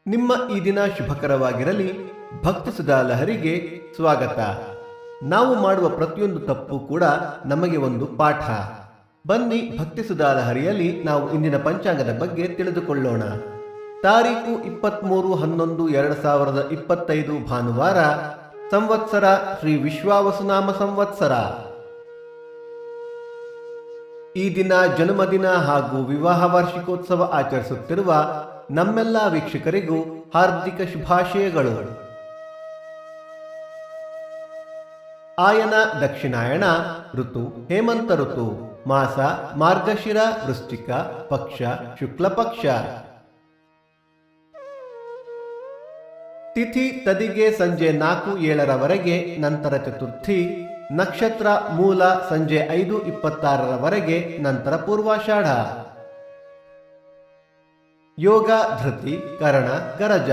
ನಿಮ್ಮ ಈ ದಿನ ಶುಭಕರವಾಗಿರಲಿ. ಭಕ್ತಿ ಸುಧಾ ಲಹರಿಗೆ ಸ್ವಾಗತ. ನಾವು ಮಾಡುವ ಪ್ರತಿಯೊಂದು ತಪ್ಪು ಕೂಡ ನಮಗೆ ಒಂದು ಪಾಠ. ಬನ್ನಿ ಭಕ್ತಿ ಸುಧಾ ಲಹರಿಯಲ್ಲಿ ನಾವು ಇಂದಿನ ಪಂಚಾಂಗದ ಬಗ್ಗೆ ತಿಳಿದುಕೊಳ್ಳೋಣ. ತಾರೀಕು 23/11/2025 ಭಾನುವಾರ. ಸಂವತ್ಸರ ಶ್ರೀ ವಿಶ್ವಾವಸುನಾಮ ಸಂವತ್ಸರ. ಈ ದಿನ ಜನ್ಮದಿನ ಹಾಗೂ ವಿವಾಹ ವಾರ್ಷಿಕೋತ್ಸವ ಆಚರಿಸುತ್ತಿರುವ ನಮ್ಮೆಲ್ಲ ವೀಕ್ಷಕರಿಗೂ ಹಾರ್ದಿಕ ಶುಭಾಶಯಗಳು. ಆಯನ ದಕ್ಷಿಣಾಯಣ, ಋತು ಹೇಮಂತ ಋತು, ಮಾಸ ಮಾರ್ಗಶಿರ, ವೃಶ್ಚಿಕ, ಪಕ್ಷ ಶುಕ್ಲ ಪಕ್ಷ. ತಿಥಿ ತದಿಗೆ ಸಂಜೆ 4:07 ನಂತರ ಚತುರ್ಥಿ. ನಕ್ಷತ್ರ ಮೂಲ ಸಂಜೆ 5:26 ನಂತರ ಪೂರ್ವಾಷಾಢ. ಯೋಗ ಧೃತಿ ಕರಣ ಗರಜ.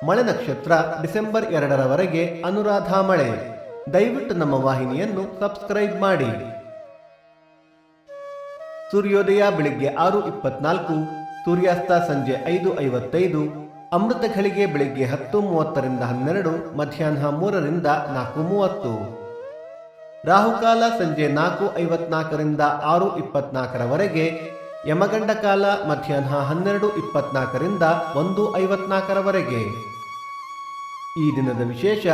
ಮಳೆ ನಕ್ಷತ್ರ ಡಿಸೆಂಬರ್ 2 ಅನುರಾಧ ಮಳೆ. ದಯವಿಟ್ಟು ನಮ್ಮ ವಾಹಿನಿಯನ್ನು ಸಬ್ಸ್ಕ್ರೈಬ್ ಮಾಡಿ. ಸೂರ್ಯೋದಯ ಬೆಳಿಗ್ಗೆ 6:24, ಸೂರ್ಯಾಸ್ತ ಸಂಜೆ 5:55, ಅಮೃತ ಘಳಿಗೆ ಬೆಳಿಗ್ಗೆ 10:30 12, ಮಧ್ಯಾಹ್ನ 3 4:30. ರಾಹುಕಾಲ ಸಂಜೆ 4:54 6:24, ಯಮಗಂಡ ಕಾಲ ಮಧ್ಯಾಹ್ನ 12:24 1:54. ಈ ದಿನದ ವಿಶೇಷ: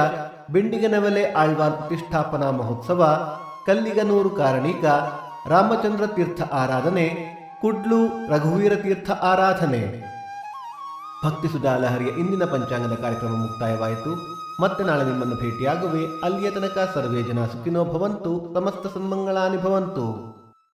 ಬಿಂಡಿಗನವಲೆ ಆಳ್ವಾರ್ ಪ್ರತಿಷ್ಠಾಪನಾ ಮಹೋತ್ಸವ, ಕಲ್ಲಿಗನೂರು ಕಾರಣಿಕ, ರಾಮಚಂದ್ರ ತೀರ್ಥ ಆರಾಧನೆ, ಕುಡ್ಲು ರಘುವೀರ ತೀರ್ಥ ಆರಾಧನೆ. ಭಕ್ತಿ ಸುಧಾ ಲಹರಿಯ ಇಂದಿನ ಪಂಚಾಂಗದ ಕಾರ್ಯಕ್ರಮ ಮುಕ್ತಾಯವಾಯಿತು. ಮತ್ತೆ ನಾಳೆ ನಿಮ್ಮನ್ನು ಭೇಟಿಯಾಗುವೆ. ಅಲ್ಲಿಯ ತನಕ ಸರ್ವೇ ಜನ ಸುಖಿನೋ ಭವಂತು, ಸಮಸ್ತ ಸನ್ಮಂಗಳಾನಿ ಭವಂತು.